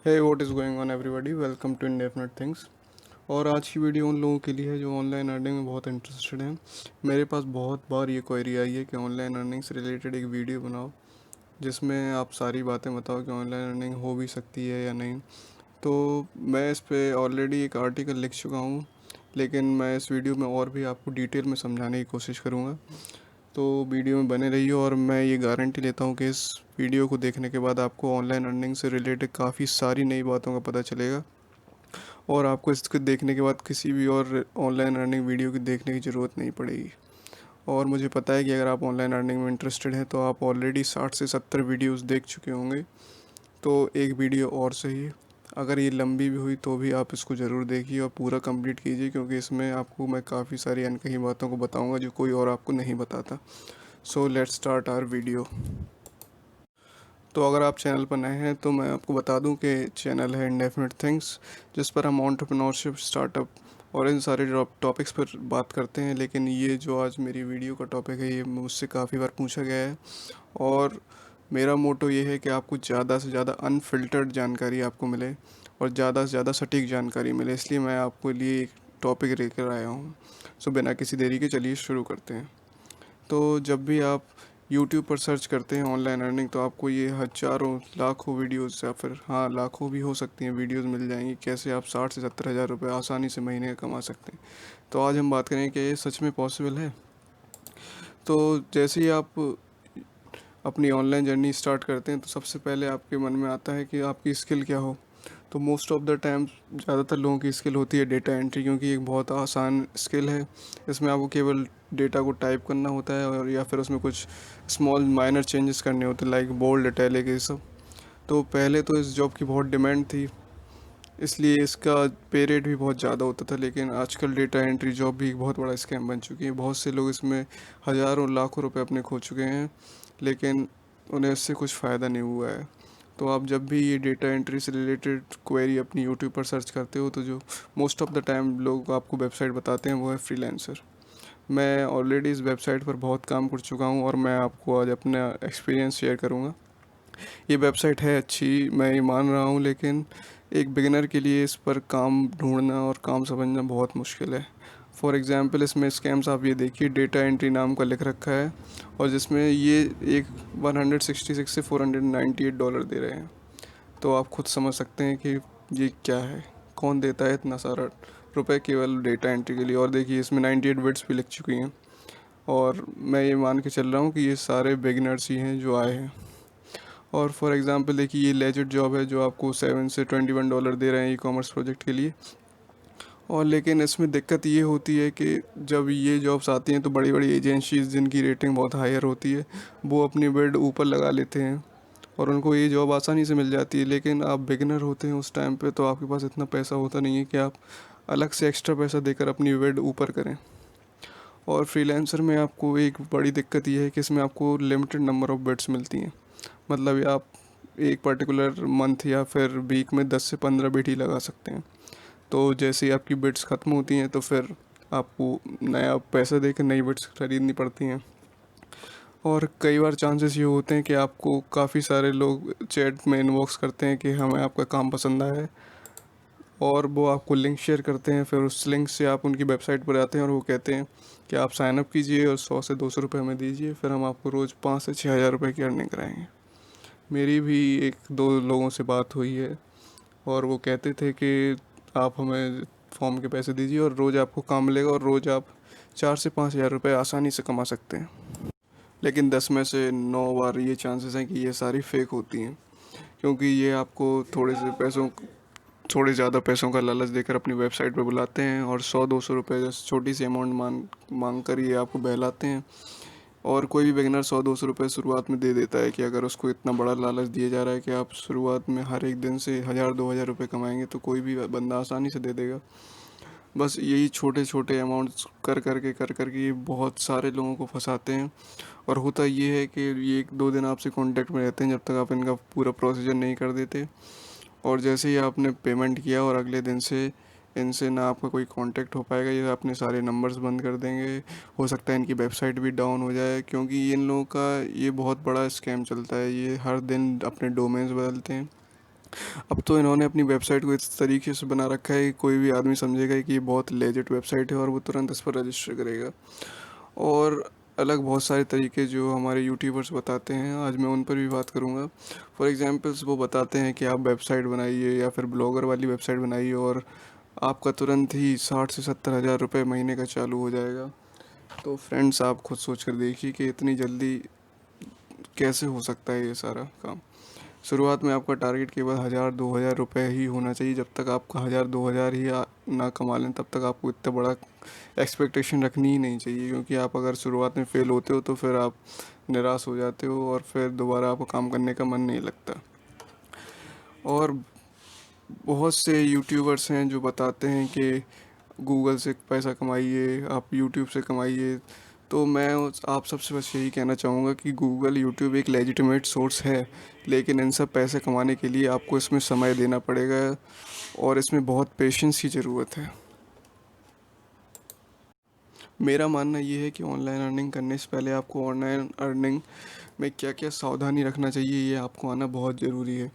Hey what is going on everybody, welcome to indefinite things. और आज की video उन लोगों के लिए है जो ऑनलाइन अर्निंग में बहुत इंटरेस्टेड हैं। मेरे पास बहुत बार ये क्वेरी आई है कि ऑनलाइन अर्निंग से रिलेटेड एक वीडियो बनाओ जिसमें आप सारी बातें बताओ कि ऑनलाइन अर्निंग हो भी सकती है या नहीं। तो मैं इस पे ऑलरेडी एक आर्टिकल लिख चुका हूँ, लेकिन मैं इस वीडियो में और भी आपको डिटेल में समझाने की कोशिश करूँगा। तो वीडियो में बने रहिए और मैं ये गारंटी लेता हूँ कि इस वीडियो को देखने के बाद आपको ऑनलाइन अर्निंग से रिलेटेड काफ़ी सारी नई बातों का पता चलेगा और आपको इसको देखने के बाद किसी भी और ऑनलाइन अर्निंग वीडियो की देखने की ज़रूरत नहीं पड़ेगी। और मुझे पता है कि अगर आप ऑनलाइन अर्निंग में इंटरेस्टेड हैं तो आप ऑलरेडी 60 से 70 वीडियोस देख चुके होंगे। तो एक वीडियो और सही, अगर ये लंबी भी हुई तो भी आप इसको ज़रूर देखिए और पूरा कंप्लीट कीजिए, क्योंकि इसमें आपको मैं काफ़ी सारी अनकही बातों को बताऊंगा जो कोई और आपको नहीं बताता। So let's start our video. तो अगर आप चैनल पर नए हैं तो मैं आपको बता दूं कि चैनल है इंडेफिनिट थिंग्स, जिस पर हम एंटरप्रेन्योरशिप, स्टार्टअप और इन सारे टॉपिक्स पर बात करते हैं। लेकिन ये जो आज मेरी वीडियो का टॉपिक है ये मुझसे काफ़ी बार पूछा गया है और मेरा मोटो ये है कि आपको ज़्यादा से ज़्यादा अनफिल्टर्ड जानकारी आपको मिले और ज़्यादा से ज़्यादा सटीक जानकारी मिले, इसलिए मैं आपके लिए एक टॉपिक लेकर आया हूँ। सो बिना किसी देरी के चलिए शुरू करते हैं। तो जब भी आप यूट्यूब पर सर्च करते हैं ऑनलाइन अर्निंग तो आपको ये हज़ारों लाखों वीडियोस या फिर हाँ लाखों भी हो सकती हैं वीडियोस मिल जाएंगी कैसे आप 60 से 70 हज़ार रुपये आसानी से महीने का कमा सकते हैं। तो आज हम बात करें कि ये सच में पॉसिबल है। तो जैसे ही आप अपनी ऑनलाइन जर्नी स्टार्ट करते हैं तो सबसे पहले आपके मन में आता है कि आपकी स्किल क्या हो। तो मोस्ट ऑफ द टाइम ज़्यादातर लोगों की स्किल होती है डेटा एंट्री, क्योंकि एक बहुत आसान स्किल है। इसमें आपको केवल डेटा को टाइप करना होता है और या फिर उसमें कुछ स्मॉल माइनर चेंजेस करने होते हैं, लाइक बोल्ड, इटैलिक, ये सब। तो पहले तो इस जॉब की बहुत डिमांड थी, इसलिए इसका पे रेट भी बहुत ज़्यादा होता था। लेकिन आजकल डेटा एंट्री जॉब भी एक बहुत बड़ा स्कैम बन चुकी है। बहुत से लोग इसमें हज़ारों लाखों रुपए अपने खो चुके हैं, लेकिन उन्हें इससे कुछ फ़ायदा नहीं हुआ है। तो आप जब भी ये डेटा एंट्री से रिलेटेड क्वेरी अपनी यूट्यूब पर सर्च करते हो तो जो मोस्ट ऑफ द टाइम लोग आपको वेबसाइट बताते हैं वो है फ्रीलांसर। मैं ऑलरेडी इस वेबसाइट पर बहुत काम कर चुका हूँ और मैं आपको आज अपना एक्सपीरियंस शेयर करूँगा। ये वेबसाइट है अच्छी, मैं ये मान रहा हूँ, लेकिन एक बिगिनर के लिए इस पर काम ढूंढना और काम समझना बहुत मुश्किल है। फॉर एग्ज़ाम्पल इसमें स्कैम्स आप ये देखिए, डेटा एंट्री नाम का लिख रखा है और जिसमें ये एक 166 से $498 दे रहे हैं। तो आप खुद समझ सकते हैं कि ये क्या है, कौन देता है इतना सारा रुपए केवल डेटा एंट्री के लिए। और देखिए इसमें 98 बिट्स भी लिख चुकी हैं और मैं ये मान के चल रहा हूँ कि ये सारे बिगिनर्स ही हैं जो आए हैं। और फॉर एग्ज़ाम्पल देखिए ये लेजिट जॉब है जो आपको $7 से $21 दे रहे हैं ई कॉमर्स प्रोजेक्ट के लिए। और लेकिन इसमें दिक्कत ये होती है कि जब ये जॉब्स आती हैं तो बड़ी बड़ी एजेंसीज जिनकी रेटिंग बहुत हायर होती है वो अपनी बिड ऊपर लगा लेते हैं और उनको ये जॉब आसानी से मिल जाती है। लेकिन आप बिगिनर होते हैं उस टाइम पे तो आपके पास इतना पैसा होता नहीं है कि आप अलग से एक्स्ट्रा पैसा देकर अपनी बिड ऊपर करें। और फ्रीलांसर में आपको एक बड़ी दिक्कत ये है कि इसमें आपको लिमिटेड नंबर ऑफ़ बिड्स मिलती हैं। मतलब आप एक पर्टिकुलर मंथ या फिर वीक में 10 से 15 बिड ही लगा सकते हैं। तो जैसे ही आपकी बिड्स ख़त्म होती हैं तो फिर आपको नया पैसा देकर नई बिड्स खरीदनी पड़ती हैं। और कई बार चांसेस ये होते हैं कि आपको काफ़ी सारे लोग चैट में इनबॉक्स करते हैं कि हमें आपका काम पसंद आया है और वो आपको लिंक शेयर करते हैं। फिर उस लिंक से आप उनकी वेबसाइट पर आते हैं और वो कहते हैं कि आप साइन अप कीजिए और 100 से 200 रुपये हमें दीजिए, फिर हम आपको रोज़ 5 से 6 हज़ार रुपये की अर्निंग कराएंगे। मेरी भी एक दो लोगों से बात हुई है और वो कहते थे कि आप हमें फॉर्म के पैसे दीजिए और रोज़ आपको काम मिलेगा और रोज़ आप 4 से 5 हज़ार रुपये आसानी से कमा सकते हैं। लेकिन 10 में से 9 बार ये चांसेस हैं कि ये सारी फेक होती हैं, क्योंकि ये आपको थोड़े ज़्यादा पैसों का लालच देकर अपनी वेबसाइट पर बुलाते हैं और 100-200 रुपये जैसे छोटी सी अमाउंट मांग कर ये आपको बहलाते हैं। और कोई भी बिगिनर 100-200 रुपये शुरुआत में दे देता है कि अगर उसको इतना बड़ा लालच दिया जा रहा है कि आप शुरुआत में हर एक दिन से 1000-2000 रुपये कमाएंगे तो कोई भी बंदा आसानी से दे देगा। बस यही छोटे छोटे अमाउंट्स कर कर के ये बहुत सारे लोगों को फंसाते हैं। और होता ये है कि ये 1-2 दिन आपसे कांटेक्ट में रहते हैं जब तक आप इनका पूरा प्रोसीजर नहीं कर देते। और जैसे ही आपने पेमेंट किया और अगले दिन से इनसे ना आपका कोई कांटेक्ट हो पाएगा, ये अपने सारे नंबर्स बंद कर देंगे। हो सकता है इनकी वेबसाइट भी डाउन हो जाए, क्योंकि इन लोगों का ये बहुत बड़ा स्कैम चलता है। ये हर दिन अपने डोमेन्स बदलते हैं अब तो इन्होंने अपनी वेबसाइट को इस तरीके से बना रखा है कि कोई भी आदमी समझेगा कि ये बहुत लेजिट वेबसाइट है और वो तुरंत इस पर रजिस्टर करेगा। और अलग बहुत सारे तरीके जो हमारे यूट्यूबर्स बताते हैं, आज मैं उन पर भी बात करूँगा। फॉर एग्जांपल्स वो बताते हैं कि आप वेबसाइट बनाइए या फिर ब्लॉगर वाली वेबसाइट बनाइए और आपका तुरंत ही 60 से 70 हज़ार रुपये महीने का चालू हो जाएगा। तो फ्रेंड्स, आप खुद सोच कर देखिए कि इतनी जल्दी कैसे हो सकता है ये सारा काम। शुरुआत में आपका टारगेट केवल 1000-2000 रुपये ही होना चाहिए। जब तक आपका 1000-2000 ही ना कमा लें तब तक आपको इतना बड़ा एक्सपेक्टेशन रखनी ही नहीं चाहिए, क्योंकि आप अगर शुरुआत में फ़ेल होते हो तो फिर आप निराश हो जाते हो और फिर दोबारा आपको काम करने का मन नहीं लगता। और बहुत से यूट्यूबर्स हैं जो बताते हैं कि गूगल से पैसा कमाइए, आप यूट्यूब से कमाइए। तो मैं आप सबसे बस यही कहना चाहूँगा कि गूगल, यूट्यूब एक लेजिटिमेट सोर्स है, लेकिन इन सब पैसे कमाने के लिए आपको इसमें समय देना पड़ेगा और इसमें बहुत पेशेंस की ज़रूरत है। मेरा मानना ये है कि ऑनलाइन अर्निंग करने से पहले आपको ऑनलाइन अर्निंग में क्या क्या सावधानी रखना चाहिए ये आपको आना बहुत ज़रूरी है।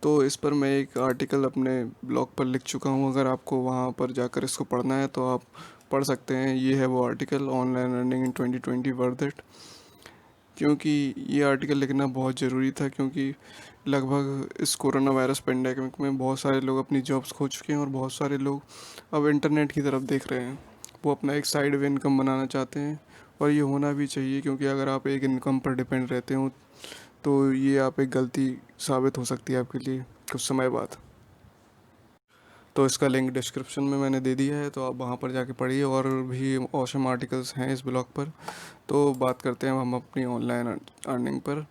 तो इस पर मैं एक आर्टिकल अपने ब्लॉग पर लिख चुका हूँ, अगर आपको वहाँ पर जाकर इसको पढ़ना है तो आप पढ़ सकते हैं। ये है वो article, online earning in 2020 worth it. क्योंकि ये आर्टिकल लिखना बहुत ज़रूरी था, क्योंकि लगभग इस कोरोना वायरस पेंडेमिक में बहुत सारे लोग अपनी जॉब्स खो चुके हैं और बहुत सारे लोग अब इंटरनेट की तरफ देख रहे हैं। वो अपना एक साइड वे इनकम बनाना चाहते हैं और ये होना भी चाहिए, क्योंकि अगर आप एक इनकम पर डिपेंड रहते हो तो ये आप एक गलती साबित हो सकती है आपके लिए कुछ समय बाद। तो इसका लिंक डिस्क्रिप्शन में मैंने दे दिया है, तो आप वहाँ पर जाके पढ़िए। और भी ऑसम आर्टिकल्स हैं इस ब्लॉग पर। तो बात करते हैं हम अपनी ऑनलाइन अर्निंग पर।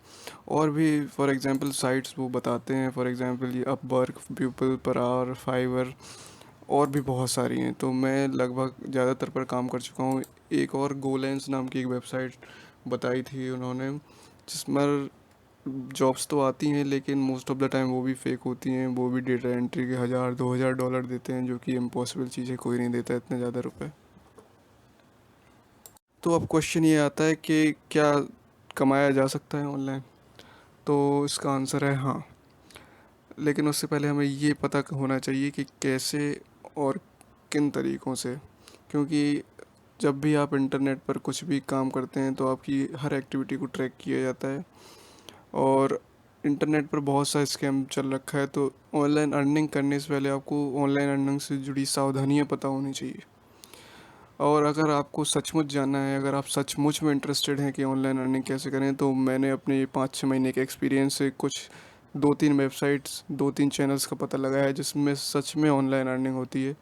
और भी फॉर एग्जांपल साइट्स वो बताते हैं, फॉर एग्जांपल ये Upwork, People Per Hour, Fiverr और भी बहुत सारी हैं। तो मैं लगभग ज़्यादातर पर काम कर चुका हूँ। एक और गोलेंस नाम की एक वेबसाइट बताई थी उन्होंने, जिसमें जॉब्स तो आती हैं लेकिन मोस्ट ऑफ द टाइम वो भी फेक होती हैं। वो भी डेटा एंट्री के 1000-2000 डॉलर देते हैं, जो कि इम्पॉसिबल चीज़ है, कोई नहीं देता इतने ज़्यादा रुपए। तो अब क्वेश्चन ये आता है कि क्या कमाया जा सकता है ऑनलाइन? तो इसका आंसर है हाँ। लेकिन उससे पहले हमें ये पता होना चाहिए कि कैसे और किन तरीक़ों से। क्योंकि जब भी आप इंटरनेट पर कुछ भी काम करते हैं तो आपकी हर एक्टिविटी को ट्रैक किया जाता है और इंटरनेट पर बहुत सा स्कैम चल रखा है। तो ऑनलाइन अर्निंग करने से पहले आपको ऑनलाइन अर्निंग से जुड़ी सावधानियां पता होनी चाहिए। और अगर आपको सचमुच जानना है, अगर आप सचमुच में इंटरेस्टेड हैं कि ऑनलाइन अर्निंग कैसे करें, तो मैंने अपने 5-6 महीने के एक्सपीरियंस से कुछ 2-3 वेबसाइट्स, 2-3 चैनल्स का पता लगाया है जिसमें सच में ऑनलाइन अर्निंग होती है।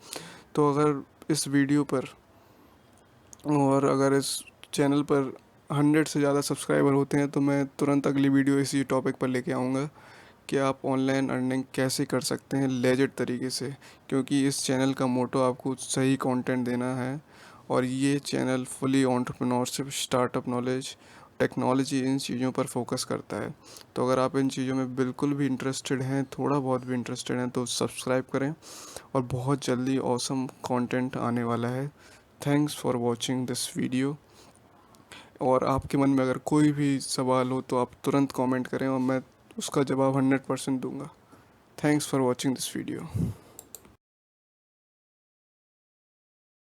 तो अगर इस वीडियो पर और अगर इस चैनल पर 100 से ज़्यादा सब्सक्राइबर होते हैं तो मैं तुरंत अगली वीडियो इसी टॉपिक पर लेके आऊँगा कि आप ऑनलाइन अर्निंग कैसे कर सकते हैं लेजिट तरीके से। क्योंकि इस चैनल का मोटो आपको सही कंटेंट देना है और ये channel fully entrepreneurship, startup knowledge, technology, इन चीज़ों पर फोकस करता है। तो अगर आप इन चीज़ों में बिल्कुल भी इंटरेस्टेड हैं, थोड़ा बहुत भी इंटरेस्टेड हैं, तो सब्सक्राइब करें और बहुत जल्दी ऑसम कंटेंट आने वाला है। Thanks for watching this video. और आपके मन में अगर कोई भी सवाल हो तो आप तुरंत कमेंट करें और मैं उसका जवाब 100% दूंगा। Thanks for watching this video.